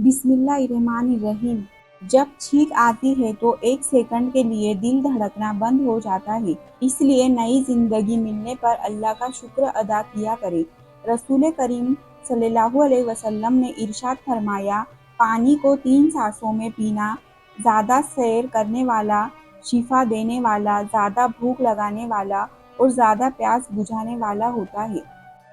बिस्मिल्लाहिर्रहमानिर्रहीम। जब छींक आती है तो एक सेकंड के लिए दिल धड़कना बंद हो जाता है। इसलिए नई जिंदगी मिलने पर अल्लाह का शुक्र अदा किया करें। रसूल करीम सल्लल्लाहु अलैहि वसल्लम ने इरशाद फरमाया, पानी को 3 सांसों में पीना ज़्यादा सैर करने वाला, शिफा देने वाला, ज़्यादा भूख लगाने वाला और ज़्यादा प्यास बुझाने वाला होता है।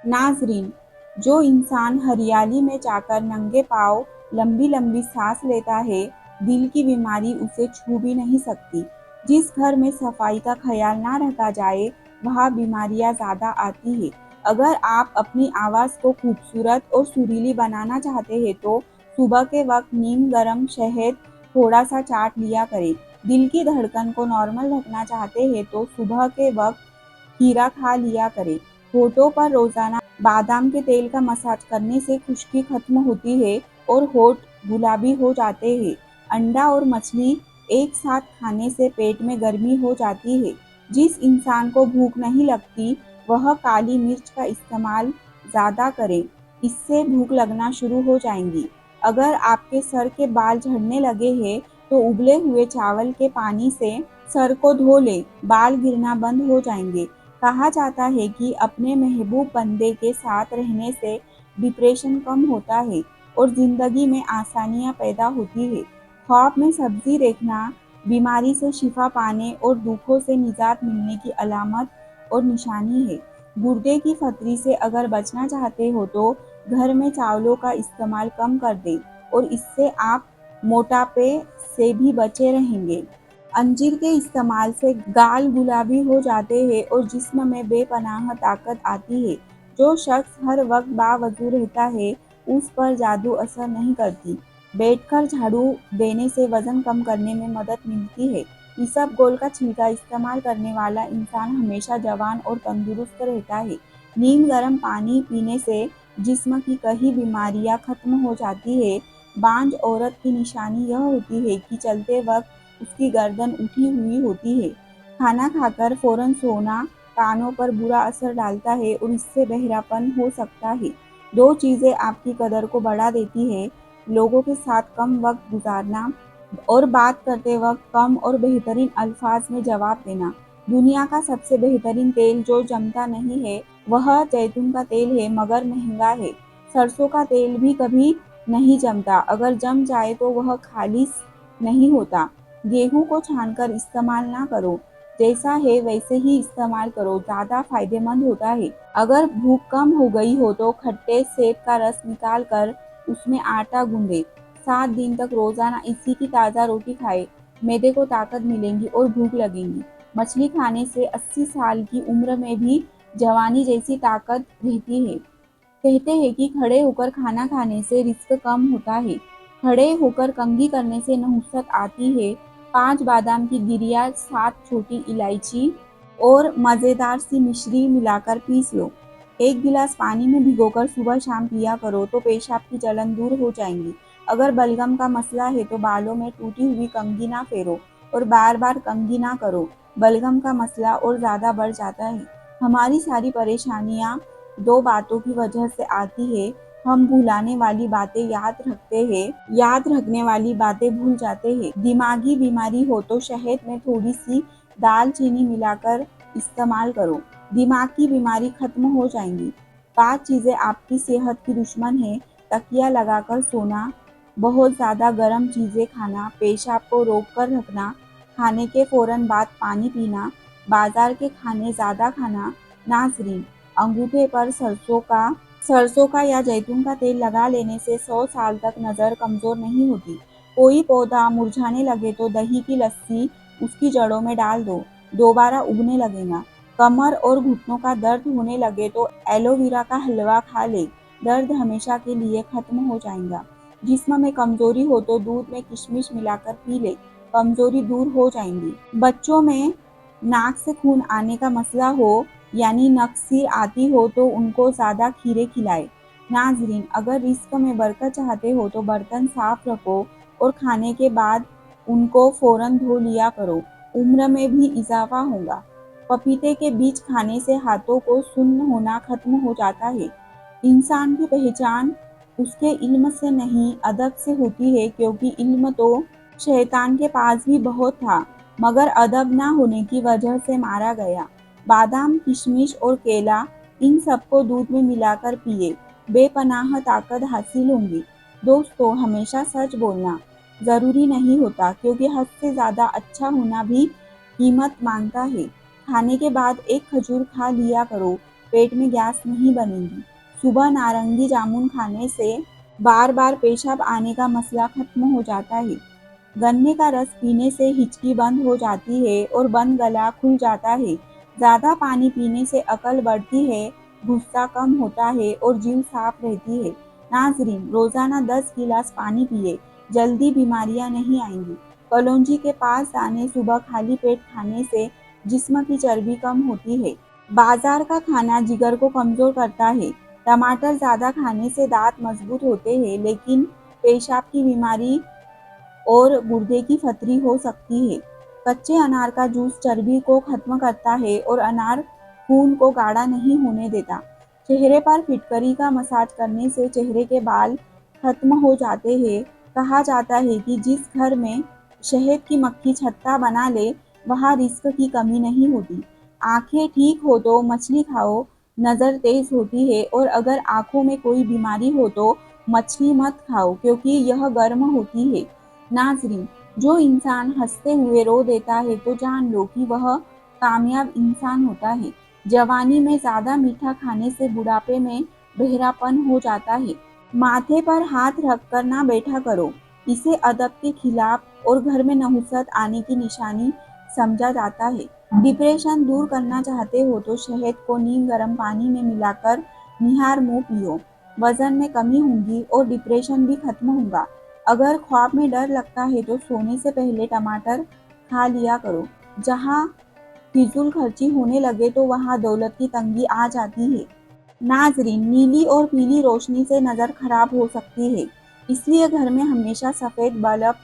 नाज़रीन, जो इंसान हरियाली में जाकर नंगे पाँव लंबी लंबी सांस लेता है, दिल की बीमारी उसे छू भी नहीं सकती। जिस घर में सफाई का ख्याल ना रखा जाए, वहाँ बीमारियाँ ज़्यादा आती है। अगर आप अपनी आवाज़ को खूबसूरत और सुरीली बनाना चाहते हैं तो सुबह के वक्त नीम गर्म शहद थोड़ा सा चाट लिया करें। दिल की धड़कन को नॉर्मल रखना चाहते हैं तो सुबह के वक्त खीरा खा लिया करें। होठों पर रोजाना बादाम के तेल का मसाज करने से खुश्की खत्म होती है और होठ गुलाबी हो जाते हैं। अंडा और मछली एक साथ खाने से पेट में गर्मी हो जाती है। जिस इंसान को भूख नहीं लगती, वह काली मिर्च का इस्तेमाल ज़्यादा करें, इससे भूख लगना शुरू हो जाएंगी। अगर आपके सर के बाल झड़ने लगे हैं तो उबले हुए चावल के पानी से सर को धो ले, बाल गिरना बंद हो जाएंगे। कहा जाता है कि अपने महबूब बंदे के साथ रहने से डिप्रेशन कम होता है और ज़िंदगी में आसानियाँ पैदा होती है। ख्वाब में सब्ज़ी देखना बीमारी से शिफा पाने और दुखों से निजात मिलने की अलामत और निशानी है। गुर्दे की फतरी से अगर बचना चाहते हो तो घर में चावलों का इस्तेमाल कम कर दें और इससे आप मोटापे से भी बचे रहेंगे। अंजीर के इस्तेमाल से गाल गुलाबी हो जाते हैं और जिस्म में बेपनाह ताकत आती है। जो शख्स हर वक्त बावजू रहता है, उस पर जादू असर नहीं करती। बैठकर झाड़ू देने से वजन कम करने में मदद मिलती है। इसबगोल का छिलका इस्तेमाल करने वाला इंसान हमेशा जवान और तंदुरुस्त रहता है। नीम गर्म पानी पीने से जिस्म की कई बीमारियां खत्म हो जाती है। बांझ औरत की निशानी यह होती है कि चलते वक्त उसकी गर्दन उठी हुई होती है। खाना खाकर फौरन सोना कानों पर बुरा असर डालता है और इससे बहरापन हो सकता है। 2 चीज़ें आपकी कदर को बढ़ा देती है, लोगों के साथ कम वक्त गुजारना और बात करते वक्त कम और बेहतरीन अल्फाज में जवाब देना। दुनिया का सबसे बेहतरीन तेल जो जमता नहीं है, वह जैतून का तेल है, मगर महंगा है। सरसों का तेल भी कभी नहीं जमता, अगर जम जाए तो वह खालिस नहीं होता। गेहूं को छानकर इस्तेमाल ना करो, जैसा है वैसे ही इस्तेमाल करो, ज़्यादा फायदेमंद होता है। अगर भूख कम हो गई हो तो खट्टे सेब का रस निकाल कर उसमें आटा गूंदे। 7 दिन तक रोजाना इसी की ताज़ा रोटी खाए, मैदे को ताकत मिलेगी और भूख लगेगी। मछली खाने से 80 साल की उम्र में भी जवानी जैसी ताकत रहती है। कहते हैं कि खड़े होकर खाना खाने से रिस्क कम होता है। खड़े होकर कंघी करने से नहुसत आती है। 5 बादाम की गिरिया, 7 छोटी इलायची और मज़ेदार सी मिश्री मिलाकर पीस लो। 1 गिलास पानी में भिगोकर सुबह शाम पिया करो तो पेशाब की जलन दूर हो जाएंगी। अगर बलगम का मसला है तो बालों में टूटी हुई कंघी ना फेरो और बार बार कंघी ना करो, बलगम का मसला और ज़्यादा बढ़ जाता है। हमारी सारी परेशानियाँ 2 बातों की वजह से आती है। हम भुलाने वाली बातें याद रखते हैं, याद रखने वाली बातें भूल जाते हैं। दिमागी बीमारी हो तो शहद में थोड़ी सी दालचीनी मिलाकर इस्तेमाल करो, दिमाग की बीमारी खत्म हो जाएंगी। 5 चीज़ें आपकी सेहत की दुश्मन है: तकिया लगाकर सोना, बहुत ज़्यादा गर्म चीज़ें खाना, पेशाब को रोक कर रखना, खाने के फ़ौरन बाद पानी पीना, बाजार के खाने ज़्यादा खाना। नाज़रीन, अंगूठे पर सरसों का या जैतून का तेल लगा लेने से 100 साल तक नज़र कमज़ोर नहीं होती। कोई पौधा मुरझाने लगे तो दही की लस्सी उसकी जड़ों में डाल दो, दोबारा उगने लगेगा। कमर और घुटनों का दर्द होने लगे तो एलोवेरा का हलवा खा ले, दर्द हमेशा के लिए खत्म हो जाएगा। जिस्म में कमजोरी हो तो दूध में किशमिश मिलाकर पी ले, कमजोरी दूर हो जाएंगी। बच्चों में नाक से खून आने का मसला हो, यानी नक्सीर आती हो, तो उनको ज़्यादा खीरे खिलाए। नाजरीन, अगर रिस्क में बरकत चाहते हो तो बर्तन साफ रखो और खाने के बाद उनको फ़ौरन धो लिया करो, उम्र में भी इजाफा होगा। पपीते के बीज खाने से हाथों को सुन्न होना खत्म हो जाता है। इंसान की पहचान उसके इल्म से नहीं अदब से होती है, क्योंकि इल्म तो शैतान के पास भी बहुत था, मगर अदब ना होने की वजह से मारा गया। बादाम, किशमिश और केला, इन सबको दूध में मिलाकर पिए, बेपनाह ताकत हासिल होगी। दोस्तों, हमेशा सच बोलना ज़रूरी नहीं होता, क्योंकि हद से ज़्यादा अच्छा होना भी कीमत मांगता है। खाने के बाद एक खजूर खा लिया करो, पेट में गैस नहीं बनेगी। सुबह नारंगी जामुन खाने से बार बार पेशाब आने का मसला खत्म हो जाता है। गन्ने का रस पीने से हिचकी बंद हो जाती है और बंद गला खुल जाता है। ज़्यादा पानी पीने से अकल बढ़ती है, गुस्सा कम होता है और जीभ साफ रहती है। नाज़रीन, रोज़ाना 10 गिलास पानी पिए, जल्दी बीमारियां नहीं आएंगी। कलौंजी के 5 दाने सुबह खाली पेट खाने से जिस्म की चर्बी कम होती है। बाजार का खाना जिगर को कमज़ोर करता है। टमाटर ज़्यादा खाने से दांत मजबूत होते हैं, लेकिन पेशाब की बीमारी और गुर्दे की फतरी हो सकती है। कच्चे अनार का जूस चर्बी को खत्म करता है और अनार खून को गाढ़ा नहीं होने देता। चेहरे पर फिटकरी का मसाज करने से चेहरे के बाल खत्म हो जाते हैं। कहा जाता है कि जिस घर में शहद की मक्खी छत्ता बना ले, वहाँ रिस्क की कमी नहीं होती। आंखें ठीक हो तो मछली खाओ, नज़र तेज होती है, और अगर आंखों में कोई बीमारी हो तो मछली मत खाओ, क्योंकि यह गर्म होती है। नाज़रीन, जो इंसान हंसते हुए रो देता है तो जान लो कि वह कामयाब इंसान होता है। जवानी में ज़्यादा मीठा खाने से बुढ़ापे में बहरापन हो जाता है। माथे पर हाथ रखकर ना बैठा करो, इसे अदब के खिलाफ और घर में नहुसत आने की निशानी समझा जाता है। डिप्रेशन दूर करना चाहते हो तो शहद को नीम गर्म पानी में मिलाकर निहार मुंह पियो। वजन में कमी होगी और डिप्रेशन भी खत्म होगा। अगर ख्वाब में डर लगता है तो सोने से पहले टमाटर खा लिया करो। जहाँ फिजूल खर्ची होने लगे तो वहाँ दौलत की तंगी आ जाती है। नाजरीन, नीली और पीली रोशनी से नज़र खराब हो सकती है, इसलिए घर में हमेशा सफ़ेद बल्ब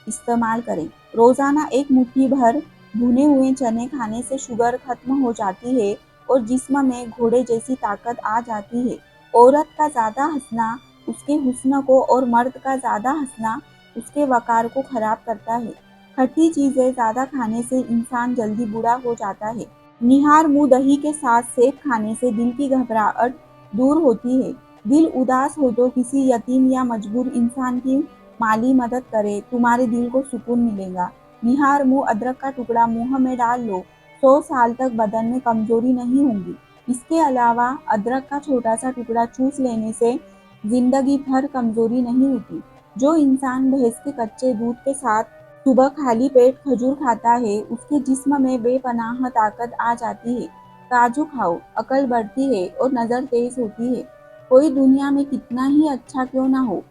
इस्तेमाल करें। रोज़ाना एक मुट्ठी भर भुने हुए चने खाने से शुगर खत्म हो जाती है और जिस्म में घोड़े जैसी ताकत आ जाती है। औरत का ज़्यादा हंसना उसके हुस्न को और मर्द का ज़्यादा हंसना उसके वक़ार को खराब करता है। खट्टी चीज़ें ज़्यादा खाने से इंसान जल्दी बूढ़ा हो जाता है। निहार मुंह दही के साथ सेब खाने से दिल की घबराहट दूर होती है। दिल उदास हो तो किसी यतीम या मजबूर इंसान की माली मदद करे, तुम्हारे दिल को सुकून मिलेगा। निहार मुंह अदरक का टुकड़ा मुंह में डाल लो, 100 साल तक बदन में कमजोरी नहीं होगी। इसके अलावा अदरक का छोटा सा टुकड़ा चूस लेने से जिंदगी भर कमजोरी नहीं होती। जो इंसान भैंस के कच्चे दूध के साथ सुबह खाली पेट खजूर खाता है, उसके जिस्म में बेपनाह ताकत आ जाती है। काजू खाओ, अकल बढ़ती है और नज़र तेज होती है। कोई दुनिया में कितना ही अच्छा क्यों ना हो,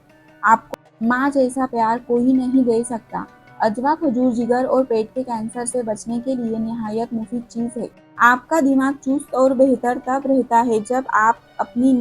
आपको माँ जैसा प्यार कोई नहीं दे सकता। अजवा खजूर जिगर और पेट के कैंसर से बचने के लिए निहायत मुफीद चीज़ है। आपका दिमाग चुस्त और बेहतर तब रहता है जब आप अपनी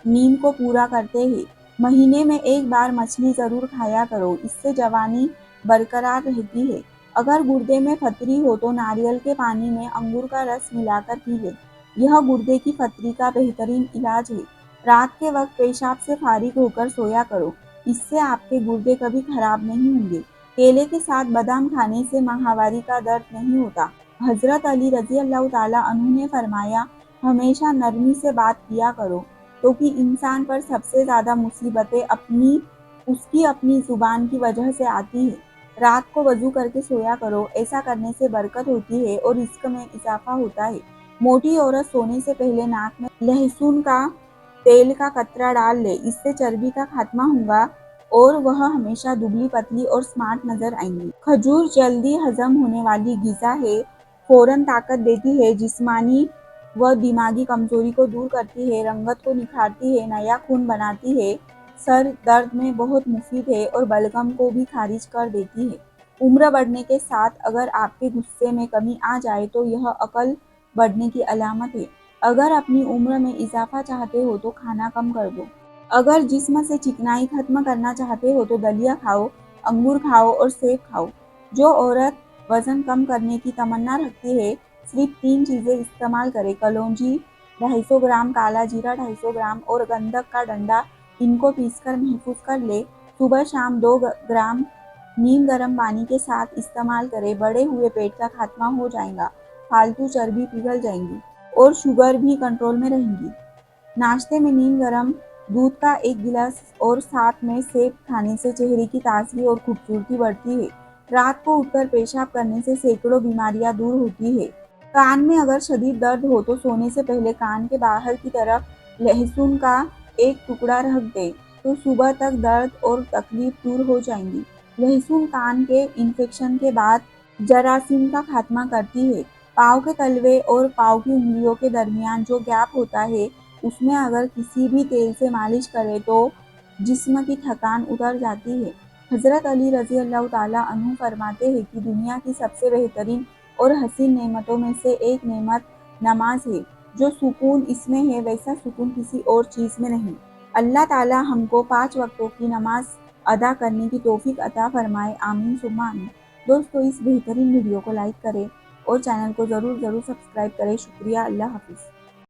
नींद को पूरा करते हैं। महीने में एक बार मछली ज़रूर खाया करो, इससे जवानी बरकरार रहती है। अगर गुर्दे में फतरी हो तो नारियल के पानी में अंगूर का रस मिलाकर पी लें। यह गुर्दे की फतरी का बेहतरीन इलाज है। रात के वक्त पेशाब से फारिग होकर सोया करो, इससे आपके गुर्दे कभी खराब नहीं होंगे। केले के साथ बादाम खाने से माहवारी का दर्द नहीं होता। हजरत अली रजी अल्लाह ताला अन्हु ने फरमाया, हमेशा नरमी से बात किया करो, क्योंकि इंसान पर सबसे ज़्यादा मुसीबतें उसकी अपनी ज़ुबान की वजह से आती है। रात को वज़ू करके सोया करो, ऐसा करने से बरकत होती है और रिज़्क में इजाफा होता है। मोटी औरत सोने से पहले नाक में लहसुन का तेल का कतरा डाल ले, इससे चर्बी का खात्मा होगा और वह हमेशा दुबली पतली और स्मार्ट नजर आएंगी। खजूर जल्दी हजम होने वाली ग़िज़ा है, फौरन ताकत देती है, जिस्मानी व दिमागी कमजोरी को दूर करती है, रंगत को निखारती है, नया खून बनाती है, सर दर्द में बहुत मुफीद है और बलगम को भी खारिज कर देती है। उम्र बढ़ने के साथ अगर आपके गुस्से में कमी आ जाए तो यह अकल बढ़ने की अलामत है। अगर अपनी उम्र में इजाफा चाहते हो तो खाना कम कर दो। अगर जिस्म से चिकनाई खत्म करना चाहते हो तो दलिया खाओ, अंगूर खाओ और सेब खाओ। जो औरत वजन कम करने की तमन्ना रखती है, सिर्फ 3 चीज़ें इस्तेमाल करे: कलौंजी 250 ग्राम, काला जीरा 250 ग्राम और गंधक का डंडा इनको पीसकर महफूज कर ले। सुबह शाम 2 ग्राम नीम गर्म पानी के साथ इस्तेमाल करें। बढ़े हुए पेट का खात्मा हो जाएगा, फालतू चर्बी पिघल जाएंगी और शुगर भी कंट्रोल में रहेंगी। नाश्ते में नीम गर्म दूध का 1 गिलास और साथ में सेब खाने से चेहरे की ताजगी और खूबसूरती बढ़ती है। रात को उठकर पेशाब करने से सैकड़ों बीमारियां दूर होती है। कान में अगर शदीद दर्द हो तो सोने से पहले कान के बाहर की तरफ लहसुन का एक टुकड़ा रख दें, तो सुबह तक दर्द और तकलीफ दूर हो जाएंगी। लहसुन कान के इन्फेक्शन के बाद जरासीम का खात्मा करती है। पाँव के तलवे और पाँव की उंगलियों के दरमियान जो गैप होता है, उसमें अगर किसी भी तेल से मालिश करें तो जिस्म की थकान उतर जाती है। हज़रत अली रज़ी अल्लाह ताला अन्हु फरमाते हैं कि दुनिया की सबसे बेहतरीन और हसीन नेमतों में से एक नेमत नमाज है। जो सुकून इसमें है वैसा सुकून किसी और चीज़ में नहीं। अल्लाह ताला हमको 5 वक्तों की नमाज अदा करने की तौफीक अता फरमाए। आमीन सुम्मा आमीन। दोस्तों, इस बेहतरीन वीडियो को लाइक करें और चैनल को ज़रूर सब्सक्राइब करें। शुक्रिया। अल्लाह हाफ़िज़।